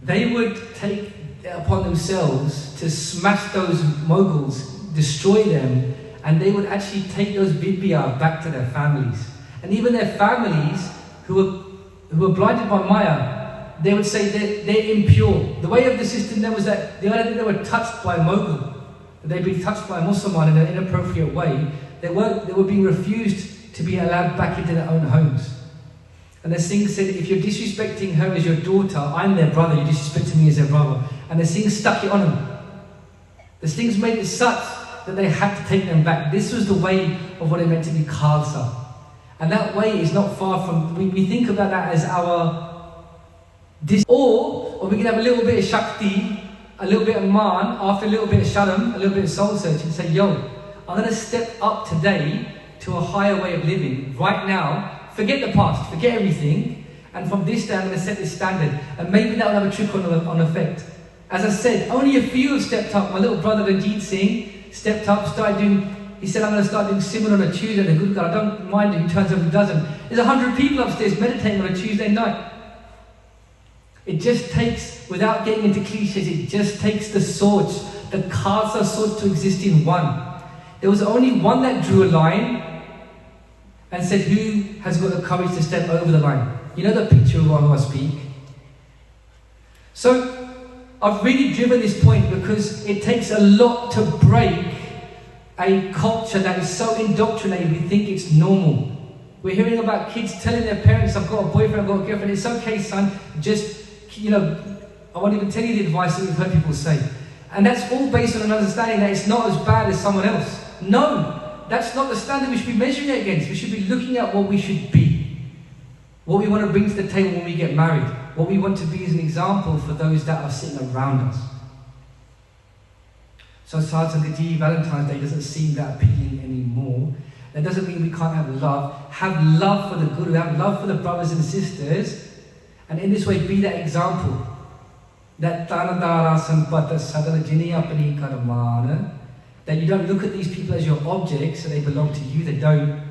they would take upon themselves to smash those Mughals, destroy them, and they would actually take those Bibia back to their families. And even their families, who were blinded by Maya, they would say they're impure. The way of the system there was that the idea that they were touched by a Mughal, that they'd been touched by a Muslim in an inappropriate way, they were being refused to be allowed back into their own homes. And the Singh said, if you're disrespecting her as your daughter, I'm their brother, you're disrespecting me as their brother. And the Singh stuck it on them. The Singhs made it such that they had to take them back. This was the way of what it meant to be Khalsa. And that way is not far from, we think about that as our, or we can have a little bit of Shakti, a little bit of Man, after a little bit of Sharam, a little bit of soul searching, and say, yo, I'm going to step up today to a higher way of living, right now. Forget the past, forget everything, and from this day I'm going to set this standard, and maybe that will have a trickle-on effect. As I said, only a few have stepped up. My little brother Ranjit Singh stepped up, started doing, he said, I'm going to start doing Simran on a Tuesday, and the good God, I don't mind who turns up, who doesn't. There's 100 people upstairs meditating on a Tuesday night. It just takes, without getting into cliches, it just takes the swords, the Khalsa swords to exist in one. There was only one that drew a line and said, who has got the courage to step over the line? You know the picture of who I speak? So, I've really driven this point because it takes a lot to break a culture that is so indoctrinated we think it's normal. We're hearing about kids telling their parents, I've got a boyfriend, I've got a girlfriend, it's okay son, just, I won't even tell you the advice that we've heard people say. And that's all based on an understanding that it's not as bad as someone else. No, that's not the standard we should be measuring it against. We should be looking at what we should be. What we want to bring to the table when we get married. What we want to be as an example for those that are sitting around us. So Satsangati, Valentine's Day doesn't seem that appealing anymore. That doesn't mean we can't have love. Have love for the Guru, have love for the brothers and sisters, and in this way be that example. That Tanadara Sampata Sadala Jini Apani Karamana, that you don't look at these people as your objects, so they belong to you, they don't.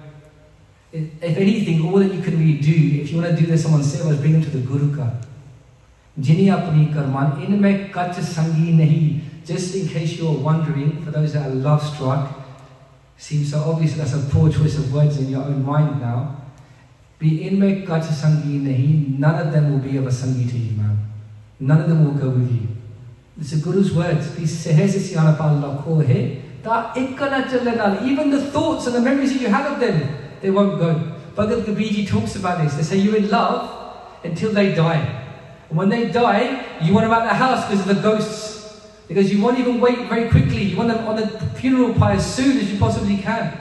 If anything, all that you can really do, if you want to do this someone's seva, is bring them to the Guru ka. Jini Apani Karman, inme kach sangi nahi. Just in case you are wondering, for those that are love struck, seems so obvious that's a poor choice of words in your own mind now. Be inme kach sangi nahi, none of them will be of a sangi to you, man. None of them will go with you. It's the Guru's words. Even the thoughts and the memories that you have of them, they won't go. Bhagavad Gita talks about this. They say you're in love until they die. And when they die, you want them out of the house because of the ghosts. Because you won't even wait very quickly. You want them on the funeral pyre as soon as you possibly can.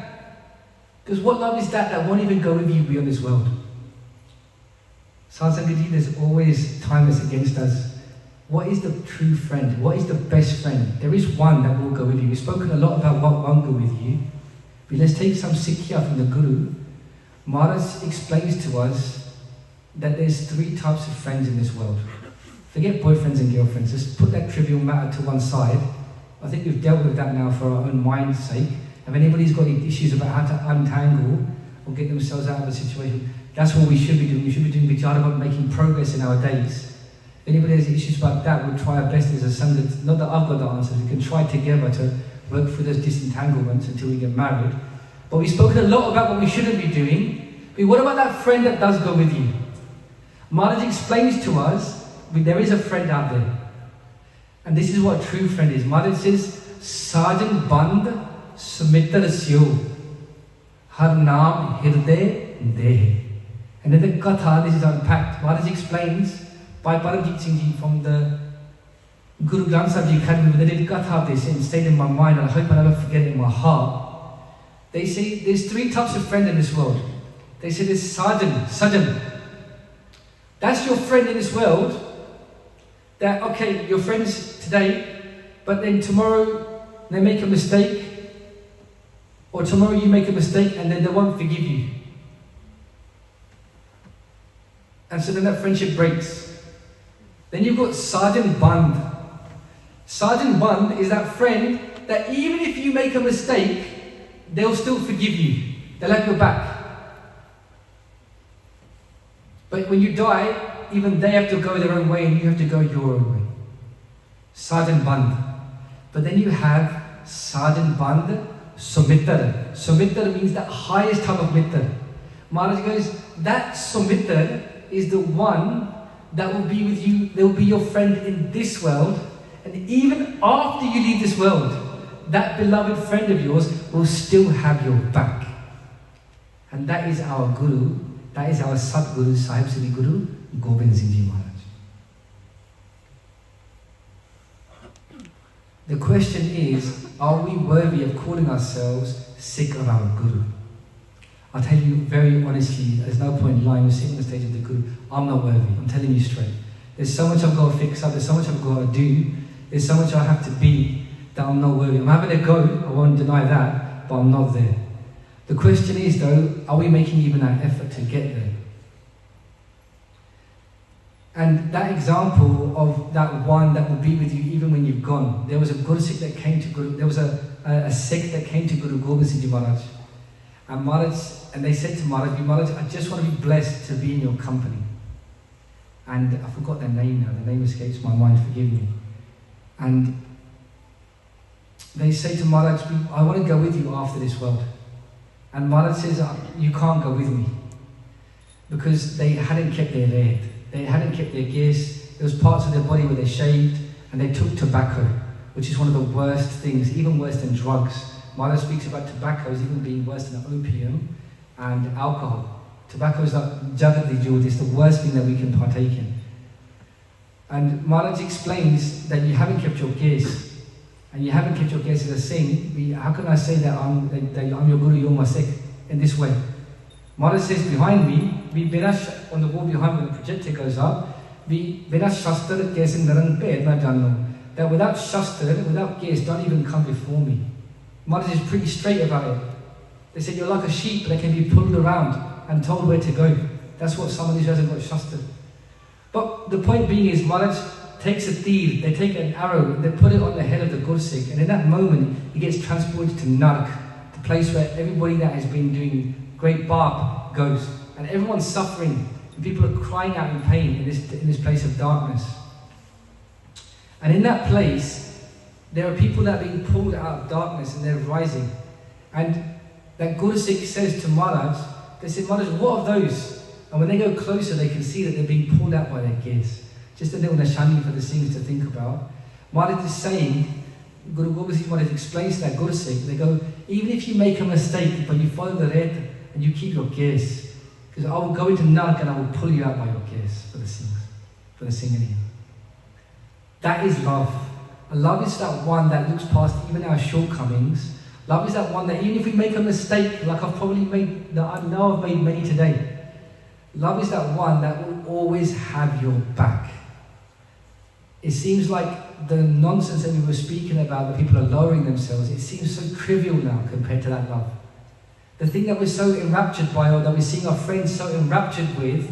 Because what love is that won't even go with you beyond this world? Satsangati, there's always time that's against us. What is the true friend? What is the best friend? There is one that will go with you. We've spoken a lot about what won't go with you. But let's take some Sikhya from the Guru. Maharaj explains to us that there's 3 types of friends in this world. Forget boyfriends and girlfriends. Just put that trivial matter to one side. I think we've dealt with that now for our own mind's sake. If anybody's got any issues about how to untangle or get themselves out of a situation, that's what we should be doing. We should be doing vichara about making progress in our days. If anybody has issues about that, we'll try our best as a sangha. Not that I've got the answers. We can try together to work through those disentanglements until we get married. But we've spoken a lot about what we shouldn't be doing. But what about that friend that does go with you? Maharaj explains to us, there is a friend out there. And this is what a true friend is. Maharaj says, Sajan Band Sumitar Syo Har Naam Hirde Dehe. And in the Katha, this is unpacked. Maharaj explains, by Paramjit Singh Ji from the Guru Granth Sahib Ji Academy, they did Katha of this and stayed in my mind, and I hope I never forget it in my heart. They say there's 3 types of friend in this world. They say there's Sajan. That's your friend in this world. That, okay, you're friends today, but then tomorrow they make a mistake, or tomorrow you make a mistake and then they won't forgive you. And so then that friendship breaks. Then you've got Sajan Band. Sajan Band is that friend that even if you make a mistake, they'll still forgive you. They'll have your back. But when you die, even they have to go their own way and you have to go your own way. Sajan Band. But then you have Sajan Band Sumitar. Sumitar means the highest type of mitar. Maharaj goes, that Sumitar is the one that will be with you, they will be your friend in this world, and even after you leave this world, that beloved friend of yours will still have your back. And that is our Guru, that is our Sadguru, Sahib Sri Guru, Gobind Singh Ji Maharaj. The question is, are we worthy of calling ourselves Sikh of our Guru? I'll tell you very honestly, there's no point lying or sitting on the stage of the Guru. I'm not worthy, I'm telling you straight. There's so much I've got to fix up, there's so much I've got to do, there's so much I have to be that I'm not worthy. I'm having a go, I won't deny that, but I'm not there. The question is though, are we making even that effort to get there? And that example of that one that will be with you even when you've gone. There was a Guru Sikh that came to Guru, there was a Sikh that came to Guru Gobind Singh Ji Maharaj. And they said to Maharaj, I just want to be blessed to be in your company. And I forgot their name now, the name escapes my mind, forgive me. And they say to Maharaj, I want to go with you after this world. And Maharaj says, you can't go with me. Because they hadn't kept their lead. They hadn't kept their gears, there was parts of their body where they shaved, and they took tobacco, which is one of the worst things, even worse than drugs. Maharaj speaks about tobacco as even being worse than opium and alcohol. Tobacco is like Jagati Jod, it's the worst thing that we can partake in. And Maharaj explains that you haven't kept your gaze, and you haven't kept your gaze as a Singh. How can I say that I'm your Guru, you're my Sikh, in this way? Maharaj says behind me, on the wall behind when the projector goes up, that without Shastra, without gaze, don't even come before me. Maharaj is pretty straight about it. They said you're like a sheep that can be pulled around and told where to go. That's what somebody who hasn't got Shastra. But the point being is, Maharaj takes a tir, they take an arrow, they put it on the head of the Gursikh, and in that moment, he gets transported to Nark, the place where everybody that has been doing great bab goes. And everyone's suffering, and people are crying out in pain in this place of darkness. And in that place, there are people that are being pulled out of darkness and they're rising. And that Gursikh says to Maharaj, they say, Maharaj, what are those? And when they go closer, they can see that they're being pulled out by their gaze. Just a little nishani for the Singhs to think about. Maharaj is saying, Guru Gobind Maharaj explains to that Gursikh, they go, even if you make a mistake, but you follow the red and you keep your gaze, because I will go into Nark and I will pull you out by your gaze for the Singhs, for the Singhani. That is love. And love is that one that looks past even our shortcomings. Love is that one that even if we make a mistake, like I've probably made, that I know I've made many today, love is that one that will always have your back. It seems like the nonsense that we were speaking about, that people are lowering themselves, it seems so trivial now compared to that love. The thing that we're so enraptured by, or that we're seeing our friends so enraptured with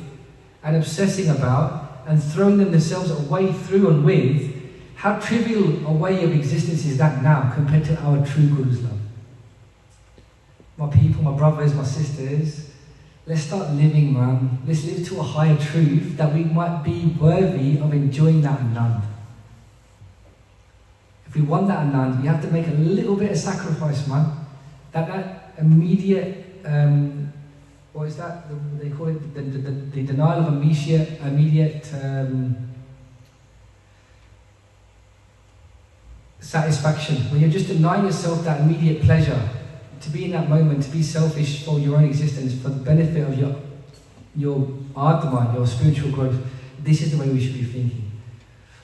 and obsessing about and throwing themselves away through and with, how trivial a way of existence is that now compared to our true Guru's love. My people, my brothers, my sisters, let's start living, man. Let's live to a higher truth that we might be worthy of enjoying that Anand. If we want that Anand, you have to make a little bit of sacrifice, man. That immediate, what is that? They call it the denial of immediate satisfaction. When you're just denying yourself that immediate pleasure, to be in that moment, to be selfish for your own existence, for the benefit of your Atma, your spiritual growth. This is the way we should be thinking.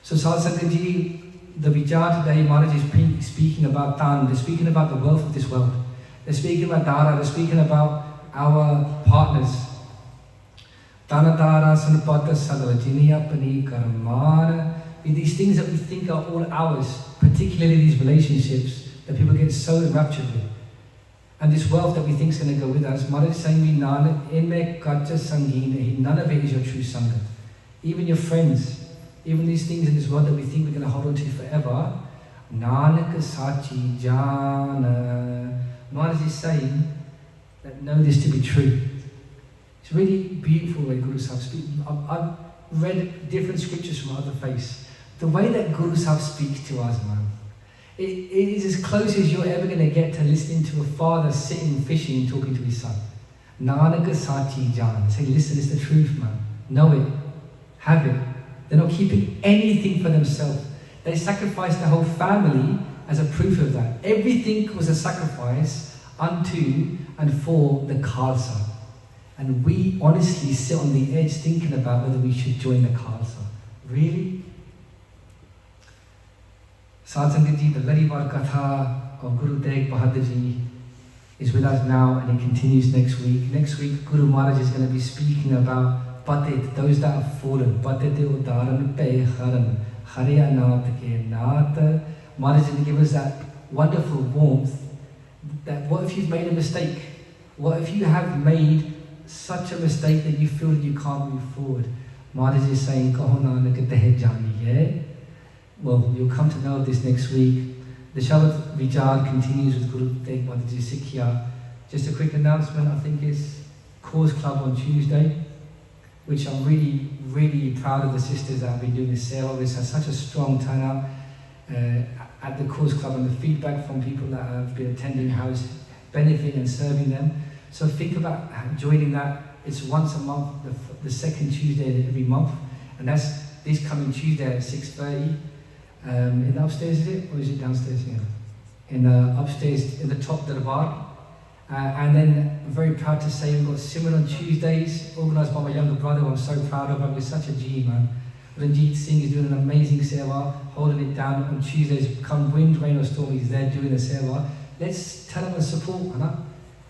So Sadhsangaji, the Vichar today, Maharaj is speaking about Tan, they're speaking about the wealth of this world. They're speaking about Dara, they're speaking about our partners. Dana Dara Sanpata Sadavajiniya Pani Karamana. These things that we think are all ours, particularly these relationships that people get so enraptured with. And this wealth that we think is going to go with us, Maharaj is saying, none of it is your true Sangat. Even your friends, even these things in this world that we think we're going to hold on to forever, Nanak Sachi Jana. Maharaj is saying that know this to be true. It's really beautiful the way Guru Sahib speaks. I've read different scriptures from other faiths. The way that Guru Sahib speaks to us, man, it is as close as you're ever going to get to listening to a father sitting fishing talking to his son. Nanak Sachi Jan. Say, listen, it's the truth, man. Know it. Have it. They're not keeping anything for themselves. They sacrificed the whole family as a proof of that. Everything was a sacrifice unto and for the Khalsa. And we honestly sit on the edge thinking about whether we should join the Khalsa. Really? Sadhsangaji, the Larivar Katha of Guru Tegh Bahadur Ji is with us now, and it continues next week. Next week, Guru Maharaj is going to be speaking about Patit, those that have fallen. Patit udaran pe haran, Hariya nath ke nath. Maharaj is going to give us that wonderful warmth that what if you've made a mistake? What if you have made such a mistake that you feel that you can't move forward? Maharaj is saying, Kaho Nanak teh janiye. Well, you'll come to know this next week. The Shabad Vichar continues with Guru Tegh Bahadur Ji Sikhiya. Just a quick announcement, I think it's Cause Club on Tuesday, which I'm really, really proud of the sisters that have been doing this sale. This has such a strong turnout at the Cause Club, and the feedback from people that have been attending how it's benefiting and serving them. So think about joining that. It's once a month, the second Tuesday of every month, and that's this coming Tuesday at 6:30. In the upstairs, is it? Or is it downstairs? Yeah. In the upstairs, in the top Darbar. And then I'm very proud to say we've got Simran on Tuesdays, organised by my younger brother, who I'm so proud of. I'm with such a G, man. Ranjit Singh is doing an amazing seva, holding it down on Tuesdays. Come wind, rain or storm, he's there doing the seva. Let's tell them and support,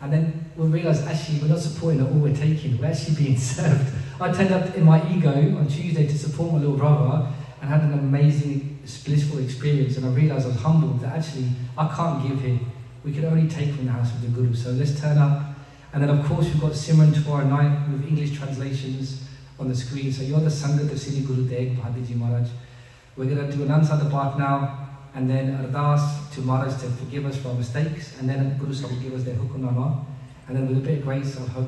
and then we'll realise actually we're not supporting all we're taking, we're actually being served. I turned up in my ego on Tuesday to support my little brother and had an amazing, blissful experience, and I realised I was humbled that actually I can't give here. We can only take from the house of the Guru. So let's turn up. And then of course we've got Simran tomorrow night with English translations on the screen. So you're the Sangat of Sikh Guru Tegh Bahadur Ji Maharaj. We're going to do an Ansar Part now, and then Ardas to Maharaj to forgive us for our mistakes, and then Guru Sahib will give us their hukum nama, and then with a bit of grace I hope